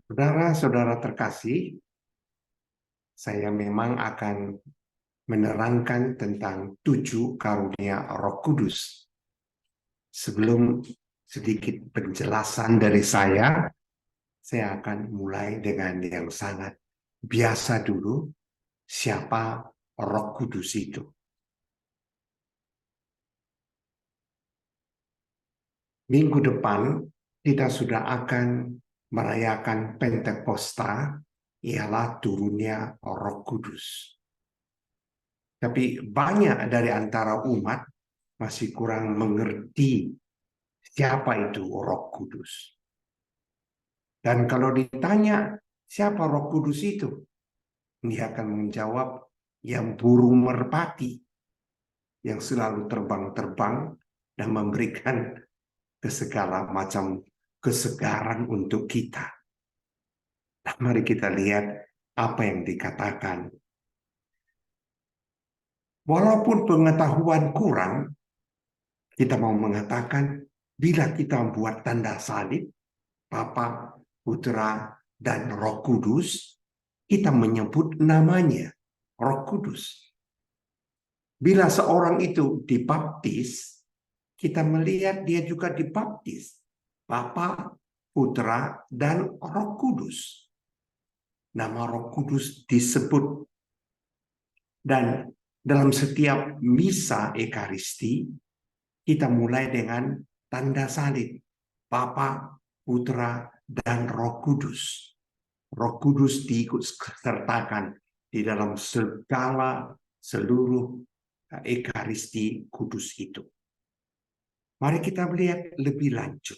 Saudara-saudara terkasih, saya memang akan menerangkan tentang 7 karunia Roh Kudus. Sebelum sedikit penjelasan dari saya akan mulai dengan yang sangat biasa dulu, siapa Roh Kudus itu. Minggu depan kita sudah akan merayakan Pentakosta, ialah turunnya Roh Kudus. Tapi banyak dari antara umat masih kurang mengerti siapa itu Roh Kudus. Dan kalau ditanya siapa Roh Kudus itu, dia akan menjawab yang burung merpati yang selalu terbang-terbang dan memberikan segala macam kesegaran untuk kita. Nah, mari kita lihat apa yang dikatakan. Walaupun pengetahuan kurang, kita mau mengatakan bila kita membuat tanda salib, Bapa, Putra, dan Roh Kudus, kita menyebut namanya Roh Kudus. Bila seorang itu dibaptis, kita melihat dia juga dibaptis. Bapa, Putra, dan Roh Kudus. Nama Roh Kudus disebut. Dan dalam setiap misa Ekaristi, kita mulai dengan tanda salib. Bapa, Putra, dan Roh Kudus. Roh Kudus diikut sertakan di dalam seluruh Ekaristi Kudus itu. Mari kita melihat lebih lanjut.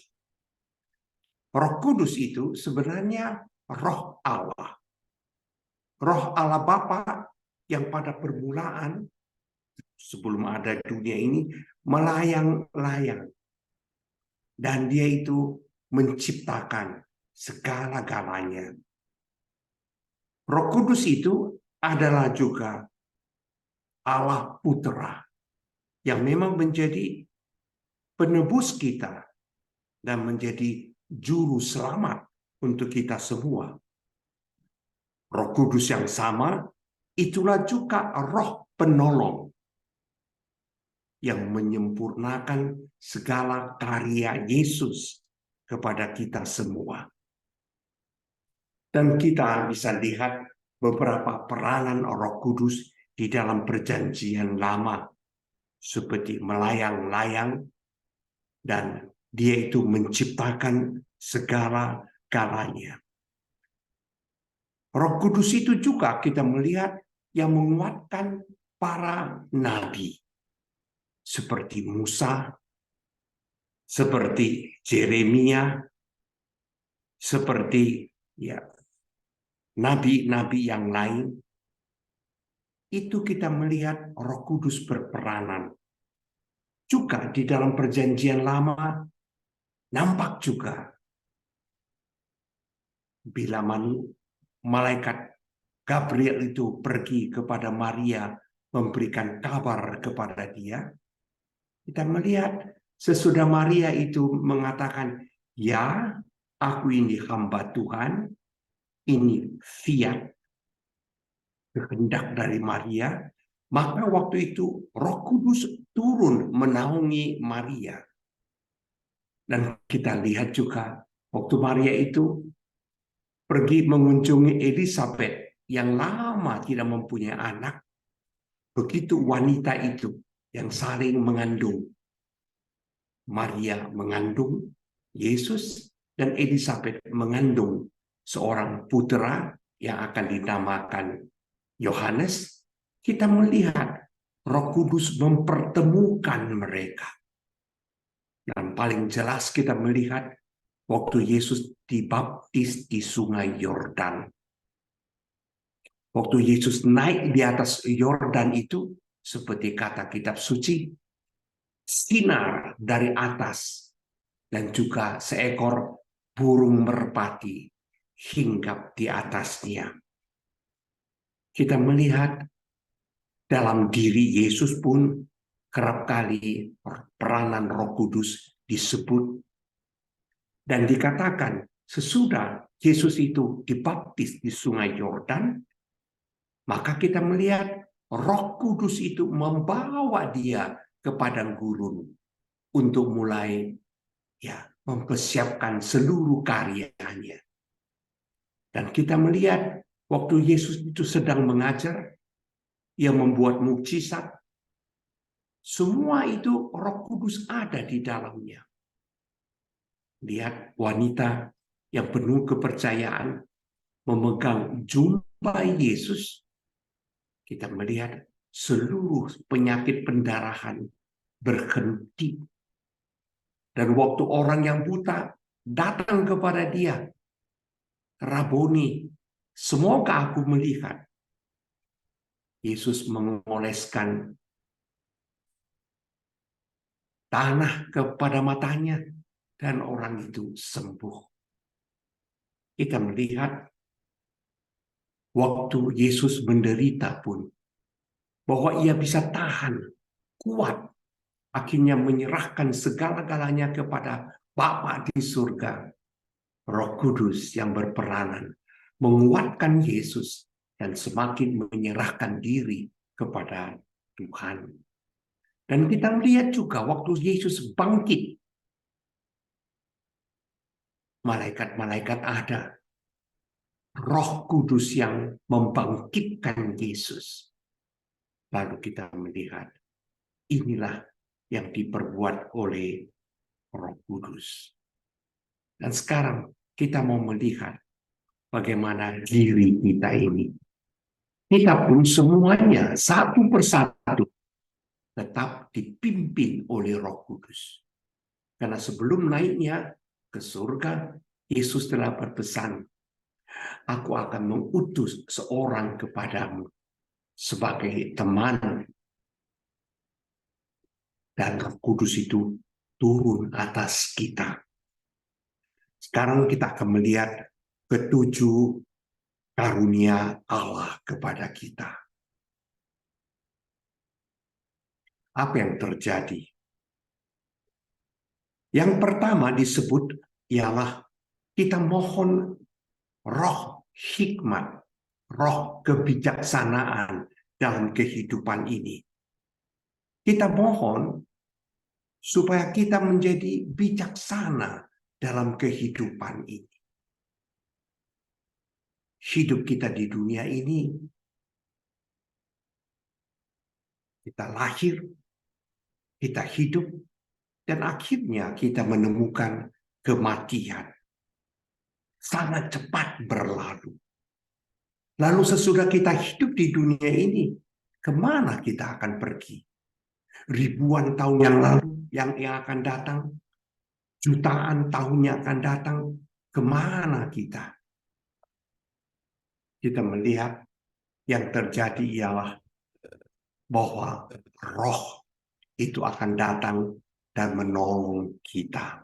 Roh Kudus itu sebenarnya Roh Allah. Roh Allah Bapa yang pada permulaan sebelum ada dunia ini melayang-layang. Dan dia itu menciptakan segala-galanya. Roh Kudus itu adalah juga Allah Putra yang memang menjadi penebus kita dan menjadi juru selamat untuk kita semua. Roh Kudus yang sama itulah juga Roh Penolong yang menyempurnakan segala karya Yesus kepada kita semua. Dan kita bisa lihat beberapa peranan Roh Kudus di dalam Perjanjian Lama, seperti melayang-layang, dan dia itu menciptakan segala-galanya. Roh Kudus itu juga kita melihat yang menguatkan para nabi, seperti Musa, seperti Yeremia, seperti nabi-nabi yang lain. Itu kita melihat Roh Kudus berperanan. Juga di dalam Perjanjian Lama nampak juga bila malaikat Gabriel itu pergi kepada Maria memberikan kabar kepada dia, kita melihat sesudah Maria itu mengatakan, ya, aku ini hamba Tuhan, ini fiat, kehendak dari Maria, maka waktu itu Roh Kudus turun menaungi Maria. Dan kita lihat juga waktu Maria itu pergi mengunjungi Elizabeth yang lama tidak mempunyai anak, begitu wanita itu yang saling mengandung. Maria mengandung Yesus dan Elizabeth mengandung seorang putra yang akan dinamakan Yohanes. Kita melihat Roh Kudus mempertemukan mereka. Dan paling jelas kita melihat waktu Yesus dibaptis di Sungai Yordan. Waktu Yesus naik di atas Yordan itu, seperti kata kitab suci, sinar dari atas dan juga seekor burung merpati hinggap di atasnya. Kita melihat dalam diri Yesus pun kerap kali peranan Roh Kudus disebut dan dikatakan sesudah Yesus itu dibaptis di Sungai Yordan, maka kita melihat Roh Kudus itu membawa dia ke padang gurun untuk mulai mempersiapkan seluruh karyanya. Dan kita melihat waktu Yesus itu sedang mengajar, ia membuat mukjizat, semua itu Roh Kudus ada di dalamnya. Lihat wanita yang penuh kepercayaan memegang jubah Yesus. Kita melihat seluruh penyakit pendarahan berhenti. Dan waktu orang yang buta datang kepada dia, Raboni, semoga aku melihat. Yesus mengoleskan tanah kepada matanya, dan orang itu sembuh. Kita melihat waktu Yesus menderita pun, bahwa ia bisa tahan, kuat, akhirnya menyerahkan segala-galanya kepada Bapa di surga. Roh Kudus yang berperanan menguatkan Yesus dan semakin menyerahkan diri kepada Tuhan. Dan kita melihat juga waktu Yesus bangkit, malaikat-malaikat ada. Roh Kudus yang membangkitkan Yesus. Lalu kita melihat inilah yang diperbuat oleh Roh Kudus. Dan sekarang kita mau melihat bagaimana diri kita ini. Kita pun semuanya satu persatu tetap dipimpin oleh Roh Kudus. Karena sebelum naiknya ke surga, Yesus telah berpesan, aku akan mengutus seorang kepadamu sebagai teman. Dan Roh Kudus itu turun atas kita. Sekarang kita akan melihat ketujuh karunia Allah kepada kita. Apa yang terjadi? Yang pertama disebut ialah kita mohon roh hikmat, roh kebijaksanaan dalam kehidupan ini. Kita mohon supaya kita menjadi bijaksana dalam kehidupan ini. Hidup kita di dunia ini, kita lahir, kita hidup, dan akhirnya kita menemukan kematian. Sangat cepat berlalu. Lalu sesudah kita hidup di dunia ini, kemana kita akan pergi? Ribuan tahun yang lalu yang akan datang, jutaan tahun yang akan datang, kemana kita? Kita melihat yang terjadi ialah bahwa roh itu akan datang dan menolong kita.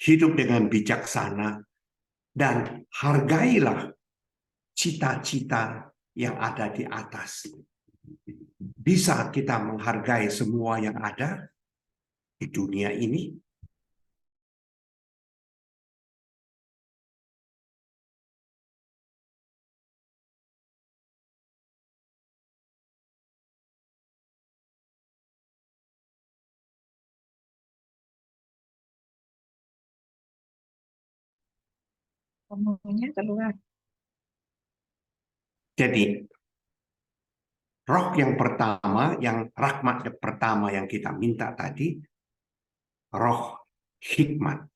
Hidup dengan bijaksana dan hargailah cita-cita yang ada di atas. Bisa kita menghargai semua yang ada di dunia ini? Ngomongnya keluar. Jadi, roh yang pertama, yang rahmat pertama yang kita minta tadi, roh hikmat.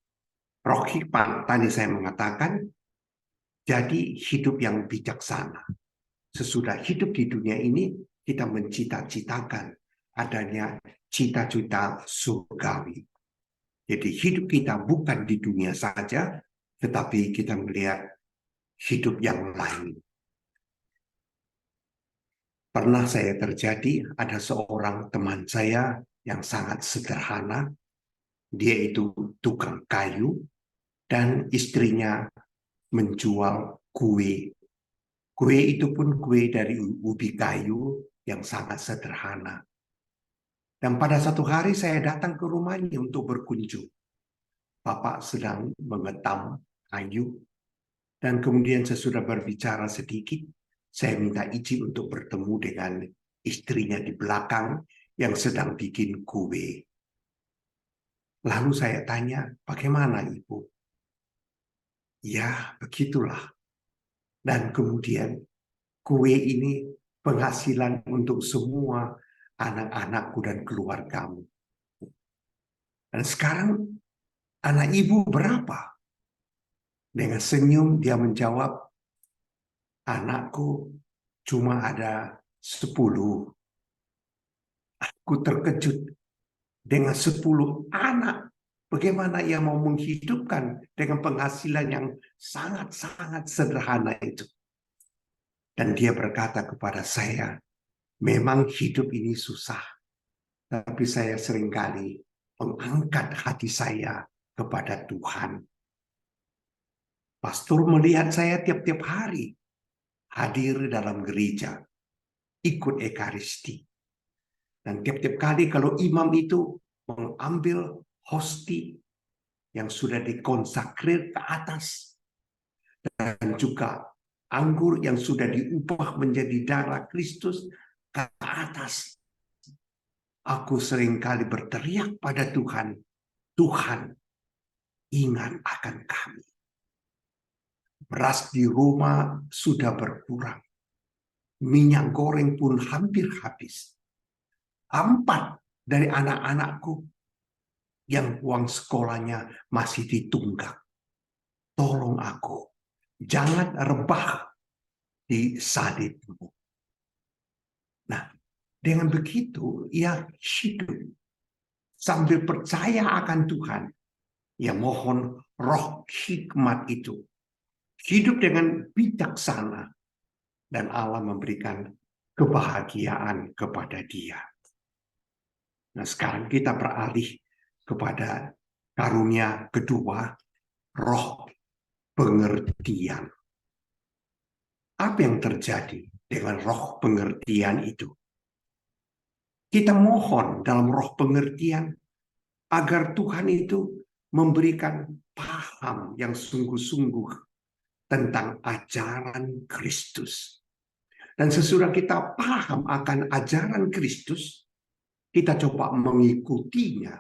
Roh hikmat tadi saya mengatakan, jadi hidup yang bijaksana. Sesudah hidup di dunia ini, kita mencita-citakan adanya cita-cita surgawi. Jadi hidup kita bukan di dunia saja, tetapi kita melihat hidup yang lain. Pernah saya terjadi, ada seorang teman saya yang sangat sederhana. Dia itu tukang kayu, dan istrinya menjual kue. Kue itu pun kue dari ubi kayu yang sangat sederhana. Dan pada satu hari saya datang ke rumahnya untuk berkunjung. Bapak sedang mengetam kayu, dan kemudian sesudah berbicara sedikit, saya minta izin untuk bertemu dengan istrinya di belakang yang sedang bikin kue. Lalu saya tanya, bagaimana ibu? Ya, begitulah. Dan kemudian kue ini penghasilan untuk semua anak-anakku dan keluargamu. Dan sekarang anak ibu berapa? Dengan senyum dia menjawab, anakku cuma ada 10. Aku terkejut dengan 10 anak. Bagaimana ia mau menghidupkan dengan penghasilan yang sangat-sangat sederhana itu. Dan dia berkata kepada saya, memang hidup ini susah. Tapi saya seringkali mengangkat hati saya kepada Tuhan. Pastor melihat saya tiap-tiap hari hadir dalam gereja, ikut ekaristi. Dan tiap-tiap kali kalau imam itu mengambil hosti yang sudah dikonsakrir ke atas, dan juga anggur yang sudah diubah menjadi darah Kristus ke atas, aku seringkali berteriak pada Tuhan, Tuhan, ingat akan kami. Beras di rumah sudah berkurang. Minyak goreng pun hampir habis. 4 dari anak-anakku yang uang sekolahnya masih ditunggak. Tolong aku, jangan rebah di salibmu. Nah, dengan begitu ia hidup sambil percaya akan Tuhan. Ya mohon roh hikmat itu hidup dengan bijaksana, dan Allah memberikan kebahagiaan kepada dia. Nah, sekarang kita beralih kepada karunia kedua, roh pengertian. Apa yang terjadi dengan roh pengertian itu? Kita mohon dalam roh pengertian agar Tuhan itu memberikan paham yang sungguh-sungguh tentang ajaran Kristus. Dan sesudah kita paham akan ajaran Kristus, kita coba mengikutinya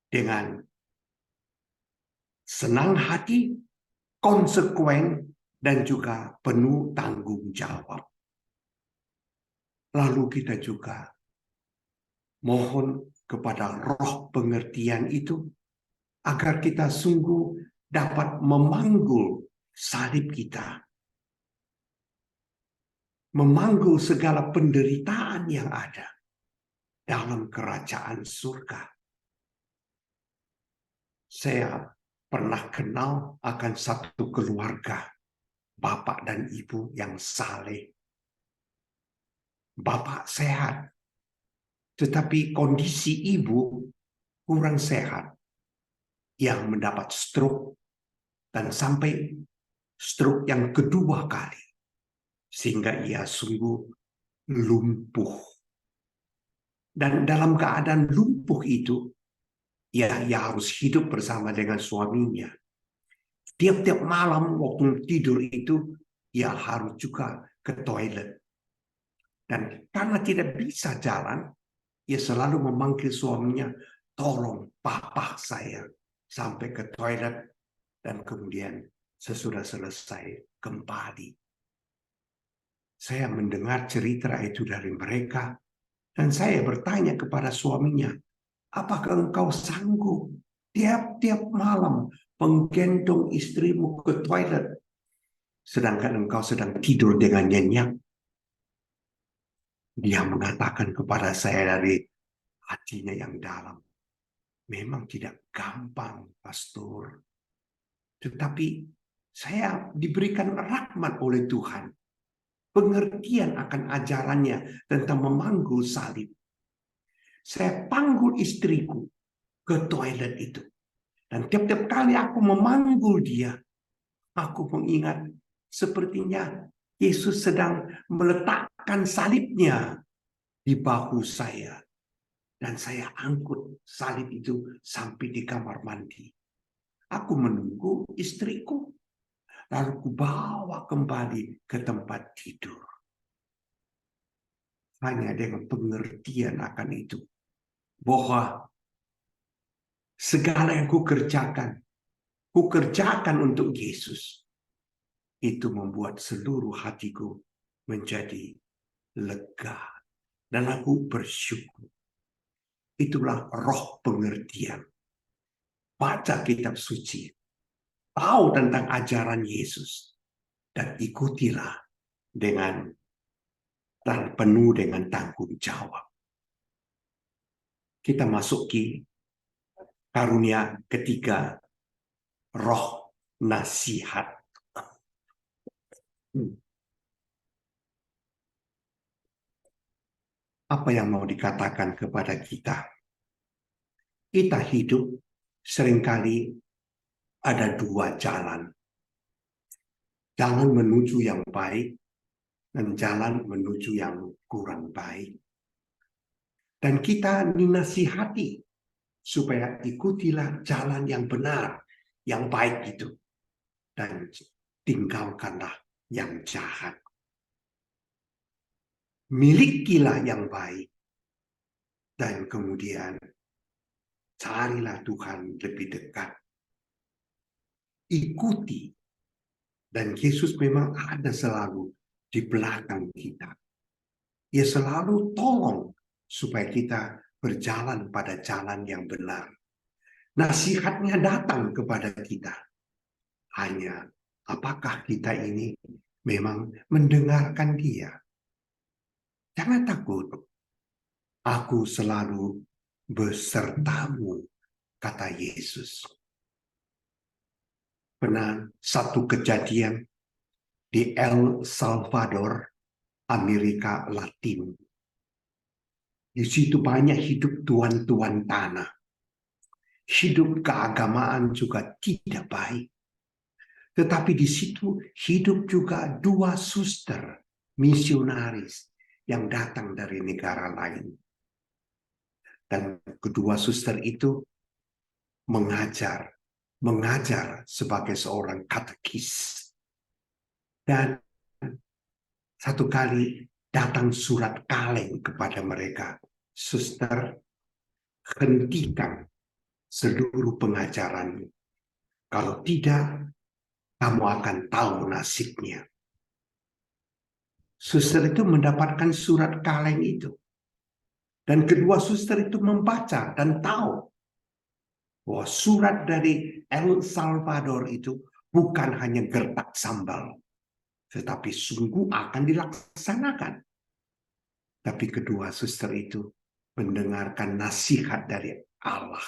dengan senang hati, konsekuen, dan juga penuh tanggung jawab. Lalu kita juga mohon kepada roh pengertian itu agar kita sungguh dapat memanggul salib kita, memanggul segala penderitaan yang ada dalam kerajaan surga. Saya pernah kenal akan satu keluarga, bapak dan ibu yang saleh. Bapak sehat, tetapi kondisi ibu kurang sehat, yang mendapat stroke, dan sampai stroke yang kedua kali, sehingga ia sungguh lumpuh. Dan dalam keadaan lumpuh itu, ia harus hidup bersama dengan suaminya. Tiap-tiap malam waktu tidur itu, ia harus juga ke toilet. Dan karena tidak bisa jalan, ia selalu memanggil suaminya, tolong papa saya sampai ke toilet, dan kemudian sesudah selesai kembali. Saya mendengar cerita itu dari mereka, dan saya bertanya kepada suaminya, apakah engkau sanggup tiap-tiap malam menggendong istrimu ke toilet, sedangkan engkau sedang tidur dengan nyenyak? Dia mengatakan kepada saya dari hatinya yang dalam, memang tidak gampang, pastor. Tetapi saya diberikan rahmat oleh Tuhan, pengertian akan ajarannya tentang memanggul salib. Saya panggul istriku ke toilet itu. Dan tiap-tiap kali aku memanggul dia, aku mengingat sepertinya Yesus sedang meletakkan salibnya di bahu saya. Dan saya angkut salib itu sampai di kamar mandi. Aku menunggu istriku. Lalu kubawa kembali ke tempat tidur. Hanya dengan pengertian akan itu. Bahwa segala yang kukerjakan untuk Yesus. Itu membuat seluruh hatiku menjadi lega. Dan aku bersyukur. Itulah roh pengertian. Baca kitab suci. Tahu tentang ajaran Yesus. Dan ikutilah dengan dan penuh dengan tanggung jawab. Kita masuki karunia ketiga, roh nasihat. Apa yang mau dikatakan kepada kita? Kita hidup seringkali ada dua jalan. Jalan menuju yang baik dan jalan menuju yang kurang baik. Dan kita dinasihati supaya ikutilah jalan yang benar, yang baik itu. Dan tinggalkanlah yang jahat. Milikilah yang baik. Dan kemudian carilah Tuhan lebih dekat. Ikuti. Dan Yesus memang ada selalu di belakang kita. Ia selalu tolong supaya kita berjalan pada jalan yang benar. Nasihatnya datang kepada kita. Hanya apakah kita ini memang mendengarkan dia? Jangan takut. Aku selalu besertamu, kata Yesus. Pernah satu kejadian di El Salvador, Amerika Latin. Di situ banyak hidup tuan-tuan tanah. Hidup keagamaan juga tidak baik. Tetapi di situ hidup juga dua suster misionaris yang datang dari negara lain. Dan kedua suster itu mengajar sebagai seorang katekis. Dan satu kali datang surat kaleng kepada mereka. Suster, hentikan seluruh pengajaranmu. Kalau tidak, kamu akan tahu nasibnya. Suster itu mendapatkan surat kaleng itu. Dan kedua suster itu membaca dan tahu bahwa surat dari El Salvador itu bukan hanya gertak sambal, tetapi sungguh akan dilaksanakan. Tapi kedua suster itu mendengarkan nasihat dari Allah.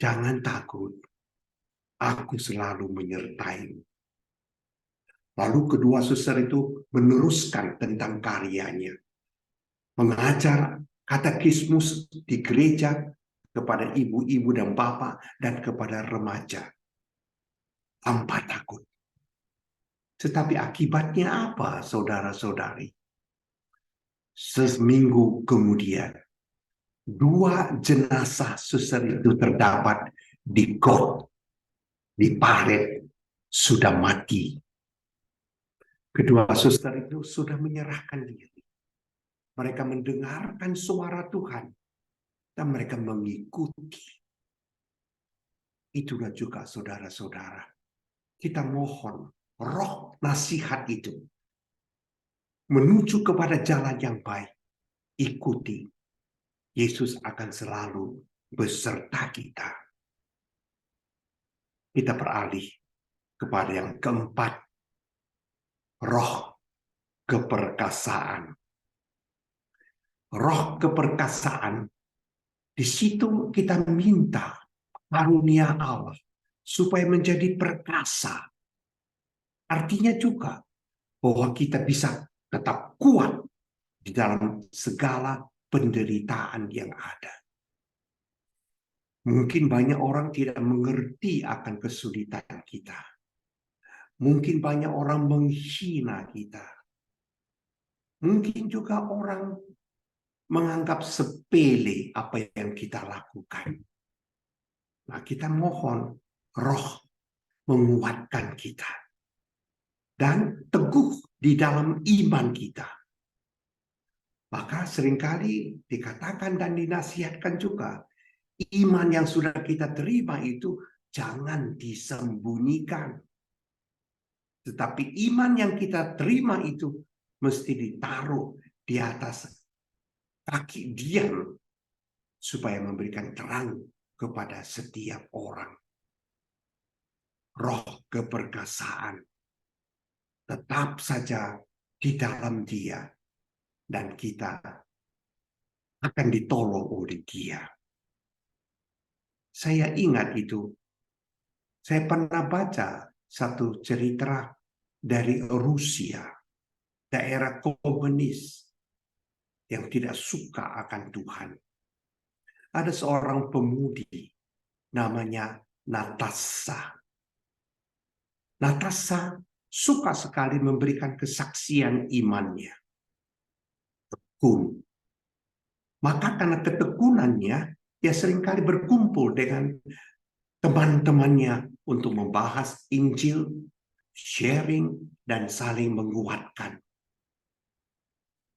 Jangan takut, aku selalu menyertaimu. Lalu kedua suster itu meneruskan tentang karyanya. Mengajar katekismus di gereja kepada ibu-ibu dan bapak dan kepada remaja. Tanpa takut. Tetapi akibatnya apa, saudara-saudari? Seminggu kemudian, dua jenazah suster itu terdapat di got, di parit, sudah mati. Kedua suster itu sudah menyerahkan diri. Mereka mendengarkan suara Tuhan dan mereka mengikuti. Itulah juga saudara-saudara. Kita mohon roh nasihat itu menuju kepada jalan yang baik. Ikuti. Yesus akan selalu beserta kita. Kita beralih kepada yang keempat. Roh keperkasaan. Roh keperkasaan. Di situ kita minta karunia Allah supaya menjadi perkasa. Artinya juga bahwa kita bisa tetap kuat di dalam segala penderitaan yang ada. Mungkin banyak orang tidak mengerti akan kesulitan kita. Mungkin banyak orang menghina kita. Mungkin juga orang menganggap sepele apa yang kita lakukan. Nah, kita mohon Roh menguatkan kita dan teguh di dalam iman kita. Maka seringkali dikatakan dan dinasihatkan juga, iman yang sudah kita terima itu jangan disembunyikan. Tetapi iman yang kita terima itu mesti ditaruh di atas kaki Dian supaya memberikan terang kepada setiap orang. Roh keperkasaan tetap saja di dalam Dia dan kita akan ditolong oleh Dia. Saya ingat itu. Saya pernah baca satu cerita dari Rusia, daerah komunis yang tidak suka akan Tuhan. Ada seorang pemudi namanya Natasha. Natasha suka sekali memberikan kesaksian imannya. Tekun. Maka karena ketekunannya, dia seringkali berkumpul dengan teman-temannya untuk membahas Injil, sharing, dan saling menguatkan.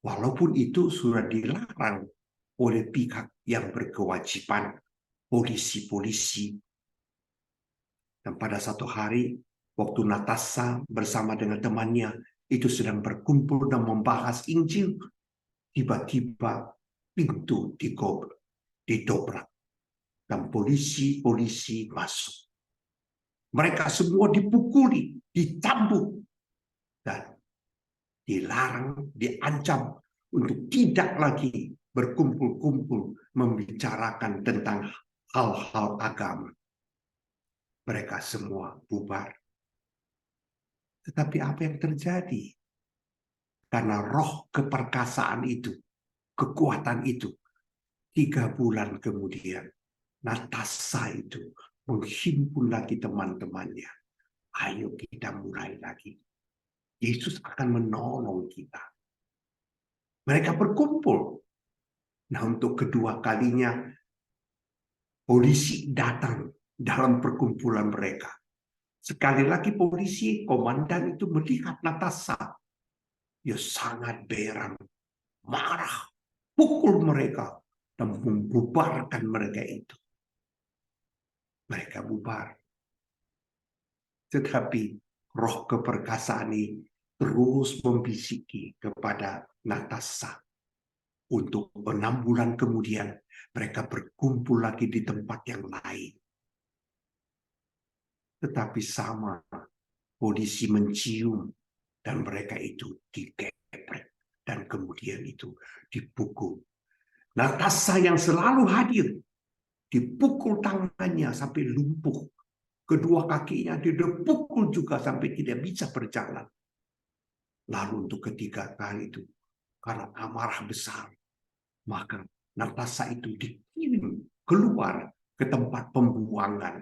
Walaupun itu sudah dilarang oleh pihak yang berkewajiban, polisi-polisi. Dan pada satu hari, waktu Natasha bersama dengan temannya itu sedang berkumpul dan membahas Injil, tiba-tiba pintu didobrak dan polisi-polisi masuk. Mereka semua dipukuli, dicambuk, dan dilarang, diancam untuk tidak lagi berkumpul-kumpul membicarakan tentang hal-hal agama. Mereka semua bubar. Tetapi apa yang terjadi? Karena roh keperkasaan itu, kekuatan itu, 3 bulan kemudian, Natasha itu menghimpun lagi teman-temannya. Ayo kita mulai lagi. Yesus akan menolong kita. Mereka berkumpul. Nah, untuk kedua kalinya, polisi datang dalam perkumpulan mereka. Sekali lagi polisi, komandan itu melihat Natasha. Dia sangat beram, marah, pukul mereka, dan membubarkan mereka itu. Mereka bubar. Tetapi roh keperkasaan ini terus membisiki kepada Natasha. Untuk 6 bulan kemudian, mereka berkumpul lagi di tempat yang lain. Tetapi sama, polisi mencium, dan mereka itu dikeprek, dan kemudian itu dipukul. Natasha yang selalu hadir, dipukul tangannya sampai lumpuh. Kedua kakinya dipukul juga sampai tidak bisa berjalan. Lalu untuk ketiga kali itu, karena amarah besar, maka Natasha itu dikirim keluar ke tempat pembuangan.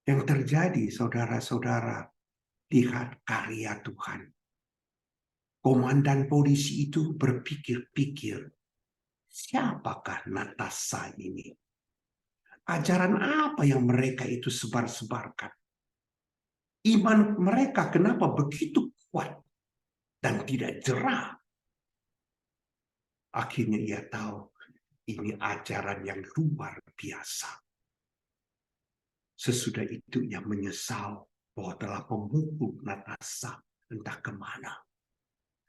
Yang terjadi, saudara-saudara, lihat karya Tuhan. Komandan polisi itu berpikir-pikir, siapakah Natasha ini? Ajaran apa yang mereka itu sebar-sebarkan? Iman mereka kenapa begitu kuat dan tidak jerah? Akhirnya ia tahu ini ajaran yang luar biasa. Sesudah itu ia menyesal bahwa telah memukul Natasha entah kemana.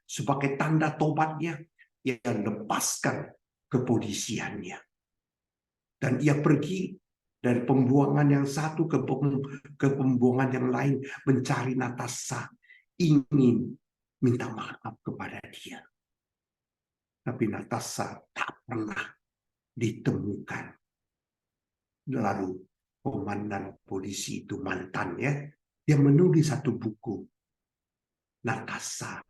Sebagai tanda tobatnya, ia lepaskan kepolisiannya. Dan ia pergi dari pembuangan yang satu ke pembuangan yang lain, mencari Natasha, ingin minta maaf kepada dia. Tapi Natasha tak pernah ditemukan. Lalu komandan polisi itu mantannya, dia menulis satu buku. Natasha,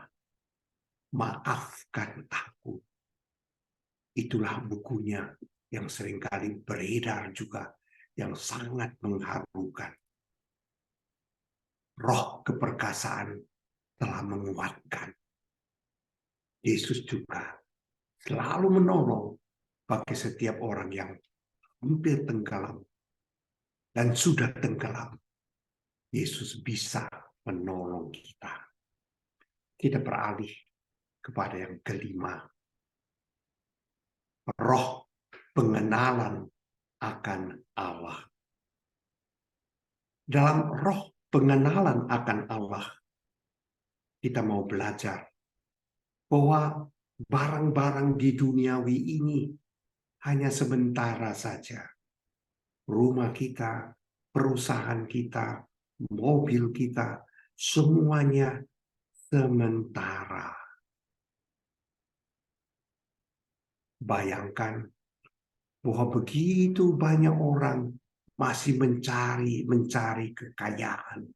maafkan aku. Itulah bukunya yang seringkali beredar juga, yang sangat mengharukan. Roh keperkasaan telah menguatkan. Yesus juga selalu menolong bagi setiap orang yang hampir tenggelam. dan sudah tenggelam, Yesus bisa menolong kita. Kita beralih kepada yang kelima, roh pengenalan akan Allah. Dalam roh pengenalan akan Allah, kita mau belajar bahwa barang-barang di duniawi ini hanya sementara saja. Rumah kita, perusahaan kita, mobil kita, semuanya sementara. Bayangkan bahwa begitu banyak orang masih mencari kekayaan,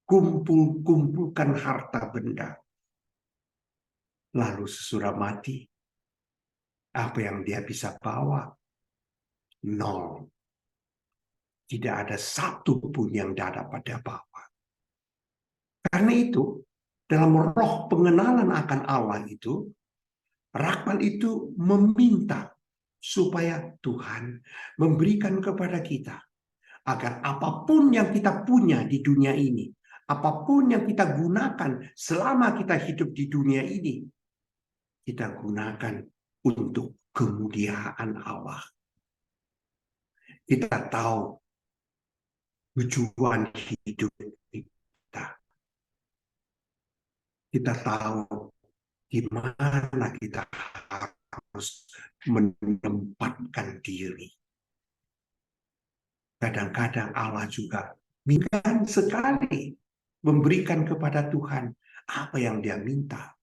kumpulkan harta benda. Lalu sesudah mati, apa yang dia bisa bawa? Nol. Tidak ada satu pun yang dapat dia bawa. Karena itu, dalam roh pengenalan akan Allah itu, Rahman itu meminta supaya Tuhan memberikan kepada kita agar apapun yang kita punya di dunia ini, apapun yang kita gunakan selama kita hidup di dunia ini, kita gunakan untuk kemuliaan Allah. Kita tahu tujuan hidup kita. Kita tahu di mana kita harus menempatkan diri. Kadang-kadang Allah juga ingin sekali memberikan kepada Tuhan apa yang dia minta.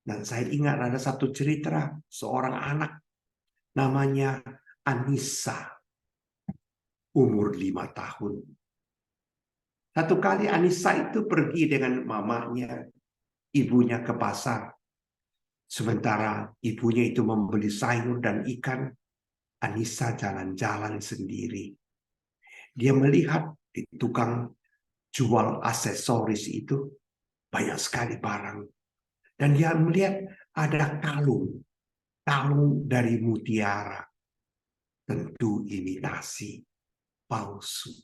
Dan saya ingat ada satu cerita seorang anak namanya Anissa, umur 5 tahun. Satu kali Anissa itu pergi dengan mamanya, ibunya ke pasar. Sementara ibunya itu membeli sayur dan ikan, Anissa jalan-jalan sendiri. Dia melihat di tukang jual aksesoris itu banyak sekali barang. Dan dia melihat ada kalung dari mutiara. Tentu imitasi, palsu.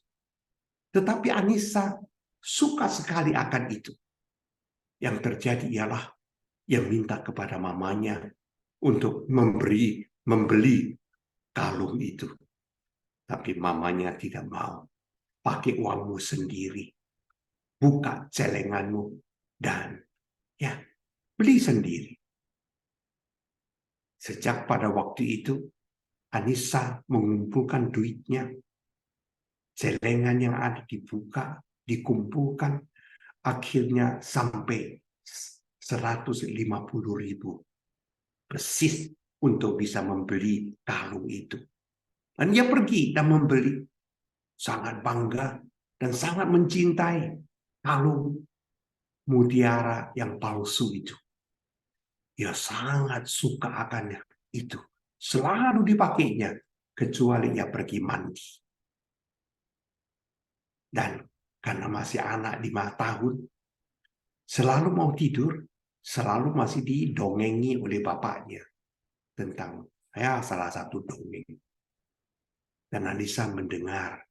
Tetapi Anissa suka sekali akan itu. Yang terjadi ialah yang minta kepada mamanya untuk membeli kalung itu. Tapi mamanya tidak mau. Pakai uangmu sendiri. Buka celenganmu dan ya beli sendiri. Sejak pada waktu itu, Anissa mengumpulkan duitnya. Celengan yang ada dibuka, dikumpulkan. Akhirnya sampai 150.000. Persis untuk bisa membeli kalung itu. Dan dia pergi dan membeli. Sangat bangga dan sangat mencintai kalung mutiara yang palsu itu. Dia sangat suka akannya itu. Selalu dipakainya, kecuali ia pergi mandi. Dan karena masih anak 5 tahun, selalu mau tidur, selalu masih didongengi oleh bapaknya tentang salah satu dongeng. Dan Anissa mendengar.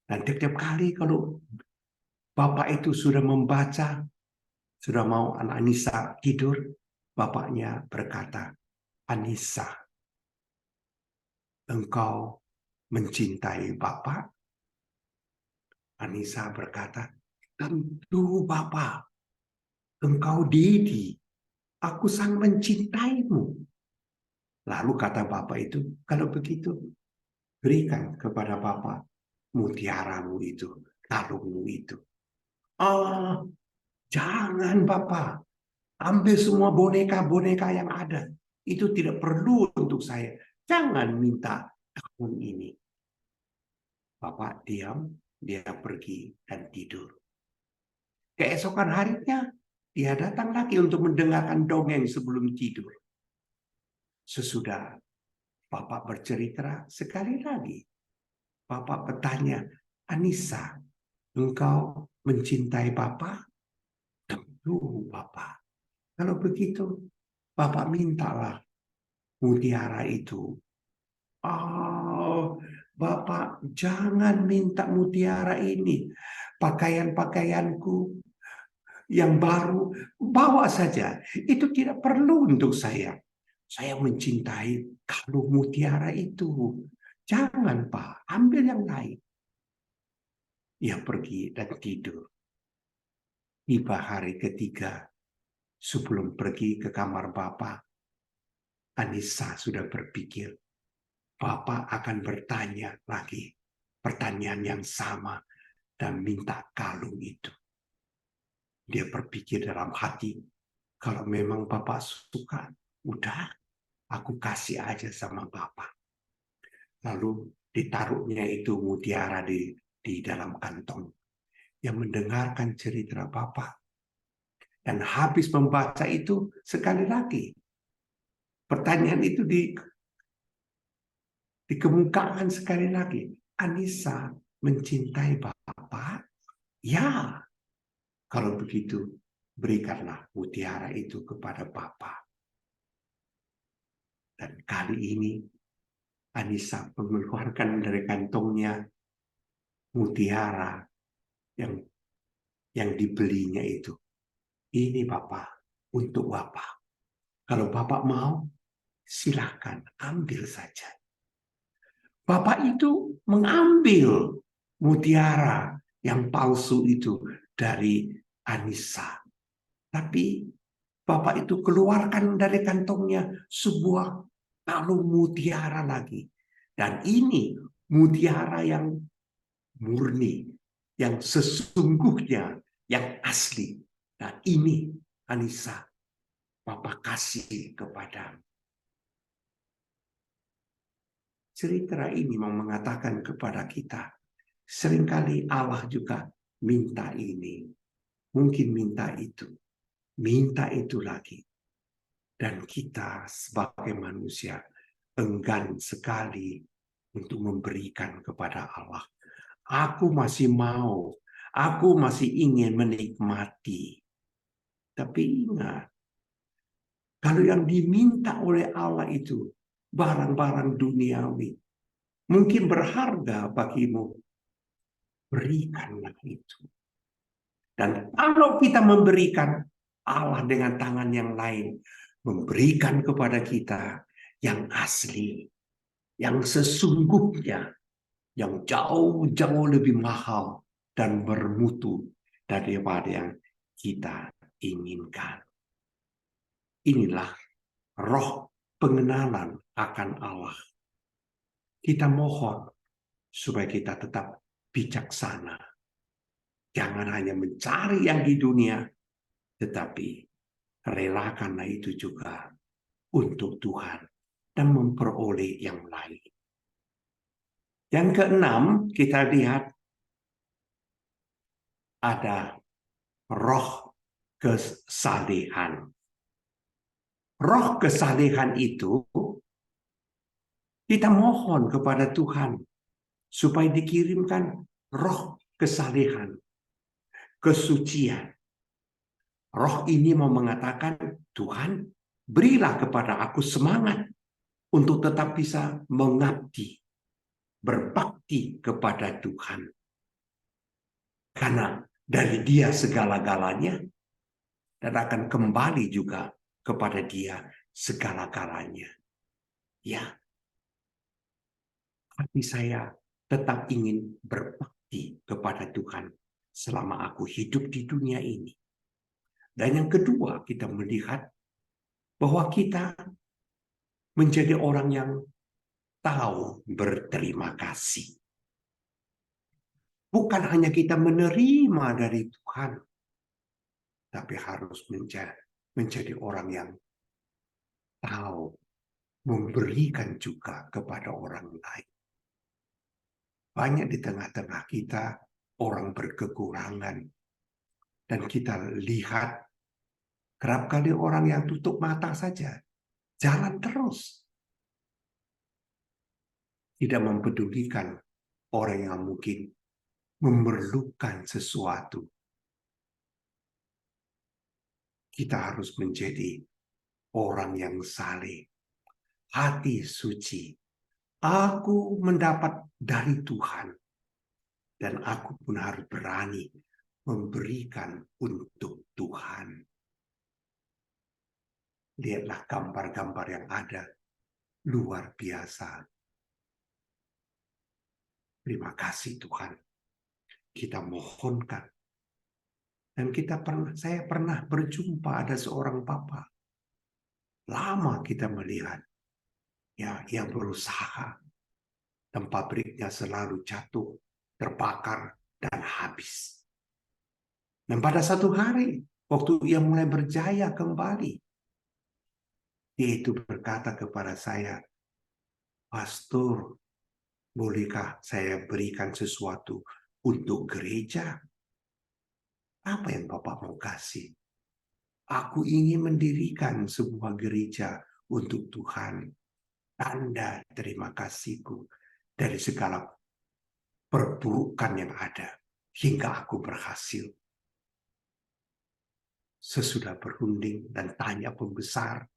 Dan tiap-tiap kali kalau bapak itu sudah membaca, sudah mau anak Anissa tidur, bapaknya berkata, Anissa, engkau mencintai bapak? Anissa berkata, tentu bapak, engkau Dedi, aku sangat mencintaimu. Lalu kata bapak itu, kalau begitu, berikan kepada bapak mutiaramu itu, kalungmu itu. Oh, jangan bapak, ambil semua boneka-boneka yang ada. Itu tidak perlu untuk saya. Jangan minta kalung ini. Bapak diam, dia pergi dan tidur. Keesokan harinya, dia datang lagi untuk mendengarkan dongeng sebelum tidur. Sesudah Bapak bercerita sekali lagi. Bapak bertanya, Anissa, engkau mencintai Bapak? Tentu Bapak. Kalau begitu, Bapak mintalah mutiara itu. Oh, Bapak, jangan minta mutiara ini. Pakaian-pakaianku yang baru, bawa saja. Itu tidak perlu untuk saya. Saya mencintai kalung mutiara itu. Jangan, Pak. Ambil yang lain. Ia pergi dan tidur. Tiba hari ketiga, sebelum pergi ke kamar Bapak, Anissa sudah berpikir, Bapak akan bertanya lagi pertanyaan yang sama dan minta kalung itu. Dia berpikir dalam hati, kalau memang Bapak suka, udah aku kasih aja sama Bapak. Lalu ditaruhnya itu mutiara di dalam kantong. Yang mendengarkan cerita Bapak. Dan habis membaca itu sekali lagi. Pertanyaan itu dikemukakan sekali lagi. Anissa mencintai Bapak? Ya. Kalau begitu, berikanlah mutiara itu kepada Bapak. Dan kali ini, Anissa mengeluarkan dari kantongnya mutiara yang dibelinya itu. Ini Bapak, untuk Bapak. Kalau Bapak mau, silahkan ambil saja. Bapak itu mengambil mutiara yang palsu itu dari Anissa. Tapi Bapak itu keluarkan dari kantongnya sebuah kalung mutiara lagi. Dan ini mutiara yang murni, yang sesungguhnya, yang asli. Dan ini Anissa, Bapak kasih kepada. Cerita ini mau mengatakan kepada kita, seringkali Allah juga minta ini, mungkin minta itu lagi. Dan kita sebagai manusia enggan sekali untuk memberikan kepada Allah. Aku masih mau, aku masih ingin menikmati. Tapi ingat, kalau yang diminta oleh Allah itu barang-barang duniawi, mungkin berharga bagimu, berikanlah itu. Dan kalau kita memberikan, Allah dengan tangan yang lain memberikan kepada kita yang asli, yang sesungguhnya, yang jauh-jauh lebih mahal dan bermutu daripada yang kita inginkan. Inilah roh pengenalan akan Allah. Kita mohon supaya kita tetap bijaksana. Jangan hanya mencari yang di dunia, tetapi relakanlah itu juga untuk Tuhan dan memperoleh yang lain. Yang keenam, kita lihat ada roh kesalehan. Roh kesalehan itu kita mohon kepada Tuhan supaya dikirimkan roh kesalehan, kesucian. Roh ini mau mengatakan, Tuhan, berilah kepada aku semangat untuk tetap bisa mengabdi, berbakti kepada Tuhan. Karena dari Dia segala-galanya, dan akan kembali juga kepada Dia segala-galanya. Ya, tapi saya tetap ingin berbakti kepada Tuhan selama aku hidup di dunia ini. Dan yang kedua, kita melihat bahwa kita menjadi orang yang tahu berterima kasih. Bukan hanya kita menerima dari Tuhan, tapi harus menjadi orang yang tahu memberikan juga kepada orang lain. Banyak di tengah-tengah kita orang berkekurangan. Dan kita lihat kerap kali orang yang tutup mata saja. Jalan terus. Tidak mempedulikan orang yang mungkin memerlukan sesuatu. Kita harus menjadi orang yang saleh, hati suci, Aku mendapat dari Tuhan, dan aku pun harus berani memberikan untuk Tuhan. Lihatlah gambar-gambar yang ada, luar biasa. Terima kasih Tuhan. Kita mohonkan. Dan saya pernah berjumpa ada seorang bapak. Lama kita melihat. Ya, ia berusaha. Dan pabriknya selalu jatuh, terbakar, dan habis. Dan pada satu hari, waktu ia mulai berjaya kembali, dia itu berkata kepada saya, "Pastor, bolehkah saya berikan sesuatu untuk gereja?" Apa yang Bapak mau kasih? Aku ingin mendirikan sebuah gereja untuk Tuhan. Tanda terima kasihku dari segala perburukan yang ada hingga aku berhasil. Sesudah berunding dan tanya pembesar,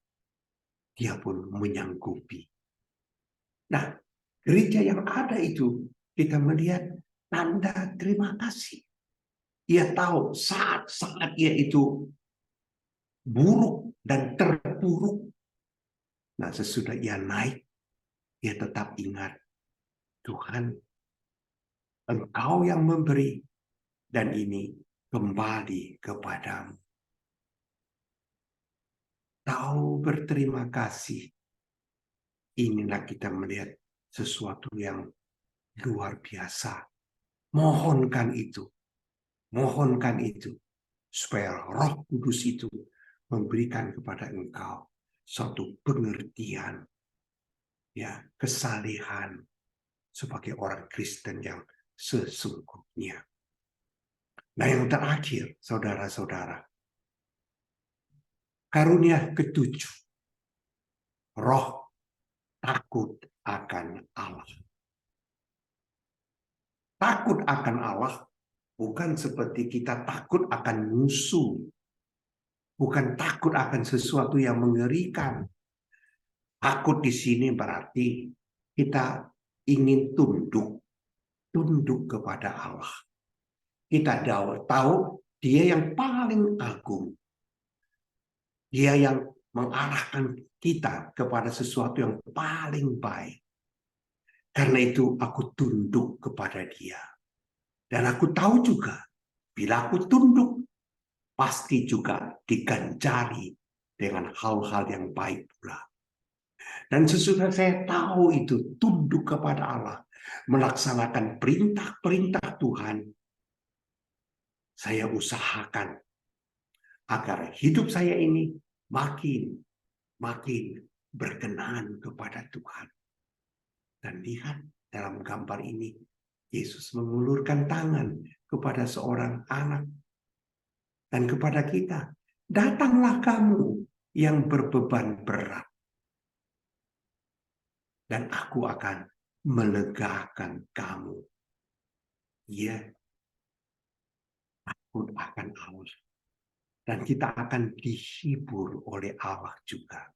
dia pun menyanggupi. Nah, gereja yang ada itu kita melihat tanda terima kasih. Ia tahu saat-saat ia itu buruk dan terpuruk. Nah, sesudah ia naik, ia tetap ingat, Tuhan, Engkau yang memberi, dan ini kembali kepadamu. Tahu berterima kasih. Inilah kita melihat sesuatu yang luar biasa. Mohonkan itu. Mohonkan itu. Supaya Roh Kudus itu memberikan kepada engkau suatu pengertian, ya, kesalehan sebagai orang Kristen yang sesungguhnya. Nah, yang terakhir, saudara-saudara, karunia ketujuh, roh takut akan Allah. Takut akan Allah bukan seperti kita takut akan musuh, bukan takut akan sesuatu yang mengerikan. Takut di sini berarti kita ingin tunduk kepada Allah. Kita tahu Dia yang paling agung. Dia yang mengarahkan kita kepada sesuatu yang paling baik. Karena itu aku tunduk kepada Dia. Dan aku tahu juga, bila aku tunduk, pasti juga diganjari dengan hal-hal yang baik pula. Dan sesudah saya tahu itu, tunduk kepada Allah, melaksanakan perintah-perintah Tuhan, saya usahakan agar hidup saya ini makin berkenan kepada Tuhan. Dan lihat dalam gambar ini, Yesus mengulurkan tangan kepada seorang anak dan kepada kita. Datanglah kamu yang berbeban berat, dan aku akan melegakan kamu. Ya, takut akan Allah. Dan kita akan dihibur oleh Allah juga.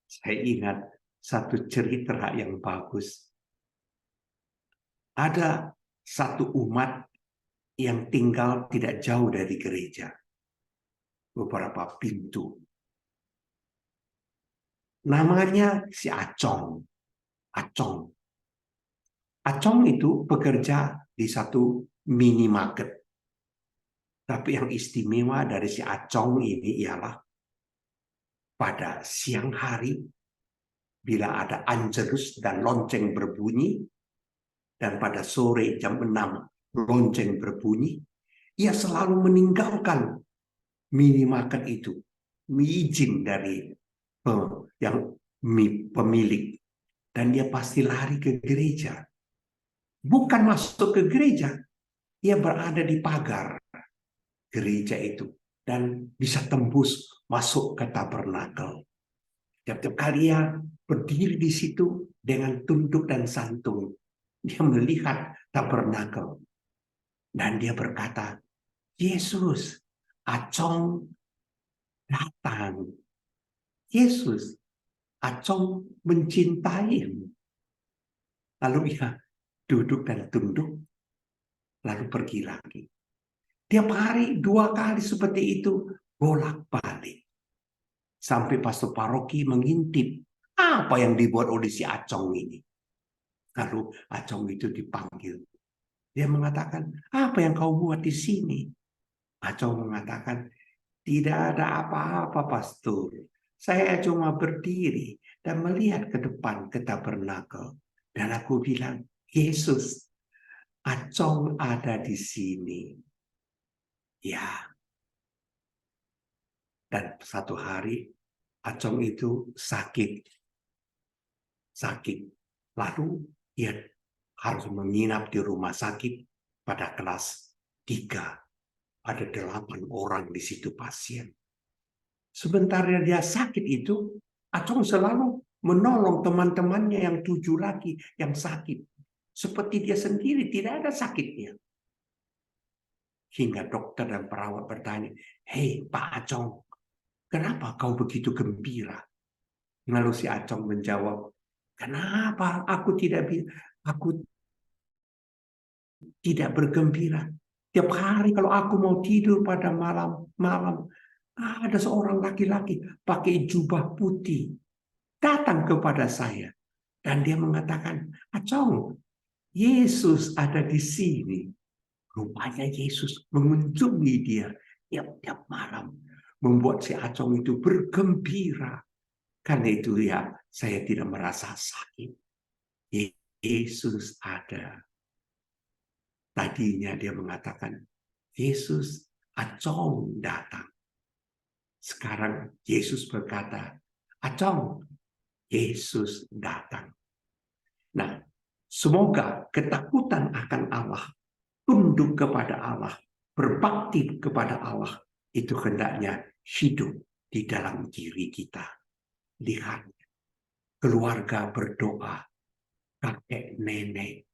Saya ingat satu cerita yang bagus. Ada satu umat yang tinggal tidak jauh dari gereja. Beberapa pintu. Namanya si Acong. Acong. Acong itu bekerja di satu minimarket. Tapi yang istimewa dari si Acong ini ialah pada siang hari, bila ada angelus dan lonceng berbunyi, dan pada sore jam 6 lonceng berbunyi, ia selalu meninggalkan minimarket itu, izin dari yang pemilik, dan dia pasti lari ke gereja. Bukan masuk ke gereja, ia berada di pagar gereja itu dan bisa tembus masuk ke tabernakel. Tiap-tiap kali ia berdiri di situ dengan tunduk dan santun, dia melihat tabernakel dan dia berkata, Yesus, Acong datang. Yesus, Acong mencintaimu. Lalu ia duduk dan tunduk, lalu pergi lagi. Tiap hari 2 kali seperti itu, bolak-balik. Sampai pastor paroki mengintip apa yang dibuat oleh si Acong ini. Lalu Acong itu dipanggil. Dia mengatakan, apa yang kau buat di sini? Acong mengatakan, tidak ada apa-apa, pastor. Saya cuma berdiri dan melihat ke depan ke tabernakel. Dan aku bilang, Yesus, Acong ada di sini. Ya, dan satu hari Acong itu sakit. Lalu ia harus menginap di rumah sakit pada kelas 3. Ada 8 orang di situ pasien. Sebentar dia sakit itu, Acong selalu menolong teman-temannya yang 7 lagi yang sakit. Seperti dia sendiri tidak ada sakitnya. Hingga dokter dan perawat bertanya, "Hei Pak Acong, kenapa kau begitu gembira?" Lalu si Acong menjawab, "Kenapa aku tidak bergembira? Tiap hari kalau aku mau tidur pada malam, ada seorang laki-laki pakai jubah putih datang kepada saya. Dan dia mengatakan, Acong, Yesus ada di sini." Rupanya Yesus mengunjungi dia tiap-tiap malam. Membuat si Acong itu bergembira. Karena itu ya, saya tidak merasa sakit. Yesus ada. Tadinya dia mengatakan, Yesus, Acong datang. Sekarang Yesus berkata, Acong, Yesus datang. Nah, semoga ketakutan akan Allah, tunduk kepada Allah, berbakti kepada Allah, itu hendaknya hidup di dalam diri kita. Lihat, keluarga berdoa, kakek, nenek,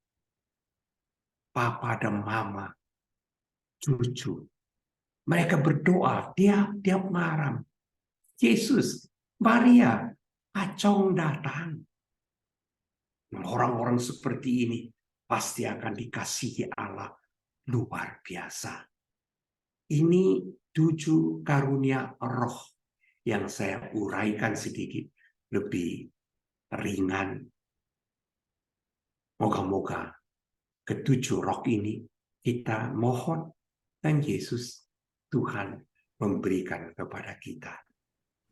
papa dan mama, cucu. Mereka berdoa tiap-tiap malam. Yesus, Maria, Acong datang. Orang-orang seperti ini pasti akan dikasihi Allah luar biasa. Ini 7 karunia roh yang saya uraikan sedikit lebih ringan. Moga-moga ke-7 roh ini kita mohon dan Yesus Tuhan memberikan kepada kita.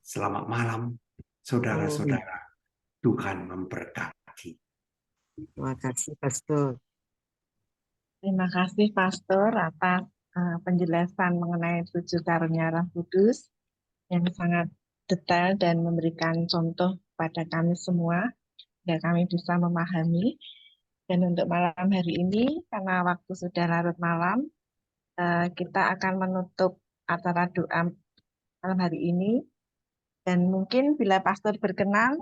Selamat malam, saudara-saudara. Tuhan memberkati. Terima kasih, Pastor. Terima kasih Pastor atas penjelasan mengenai 7 karunia Roh Kudus yang sangat detail dan memberikan contoh pada kami semua agar kami bisa memahami. Dan untuk malam hari ini, karena waktu sudah larut malam, kita akan menutup acara doa malam hari ini. Dan mungkin bila Pastor berkenan,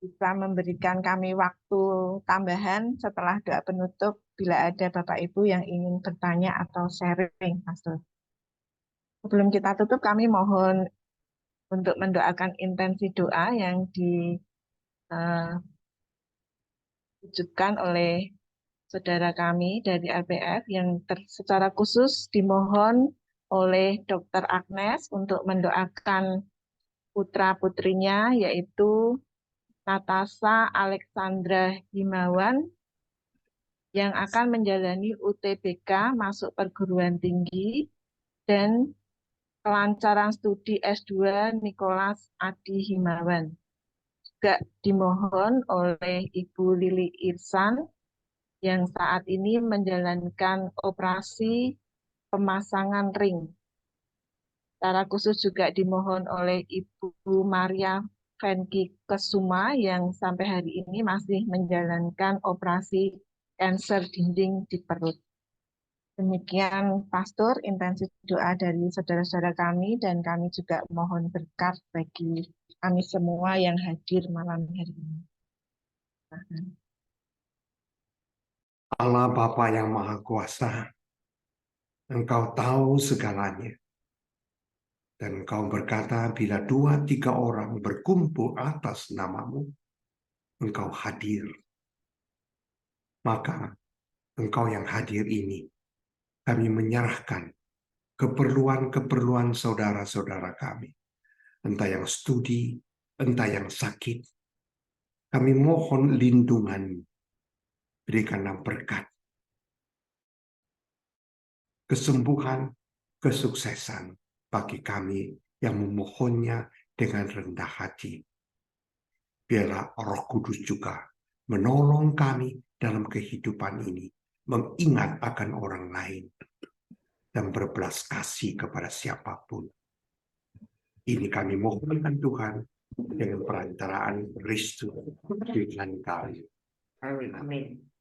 bisa memberikan kami waktu tambahan setelah doa penutup bila ada Bapak Ibu yang ingin bertanya atau sharing, Pastor. Sebelum kita tutup, kami mohon untuk mendoakan intensi doa yang diwujudkan oleh saudara kami dari LPF yang secara khusus dimohon oleh Dr. Agnes untuk mendoakan putra-putrinya yaitu Natasha Alexandra Himawan yang akan menjalani UTBK masuk perguruan tinggi dan kelancaran studi S2 Nicholas Adi Himawan. Juga dimohon oleh Ibu Lili Irsan yang saat ini menjalankan operasi pemasangan ring. Secara khusus juga dimohon oleh Ibu Maria Fenki Kesuma yang sampai hari ini masih menjalankan operasi kanker dinding di perut. Demikian Pastor, intensi doa dari saudara-saudara kami dan kami juga mohon berkat bagi kami semua yang hadir malam hari ini. Allah Bapa yang Maha Kuasa, Engkau tahu segalanya. Dan Engkau berkata, bila 2-3 orang berkumpul atas namamu, Engkau hadir. Maka Engkau yang hadir ini, kami menyerahkan keperluan-keperluan saudara-saudara kami. Entah yang studi, entah yang sakit. Kami mohon lindungan, berikanlah berkat, kesembuhan, kesuksesan bagi kami yang memohonnya dengan rendah hati. Biarlah Roh Kudus juga menolong kami dalam kehidupan ini, mengingat akan orang lain, dan berbelas kasih kepada siapapun. Ini kami mohonkan Tuhan dengan perantaraan Kristus Tuhan kami. Amin.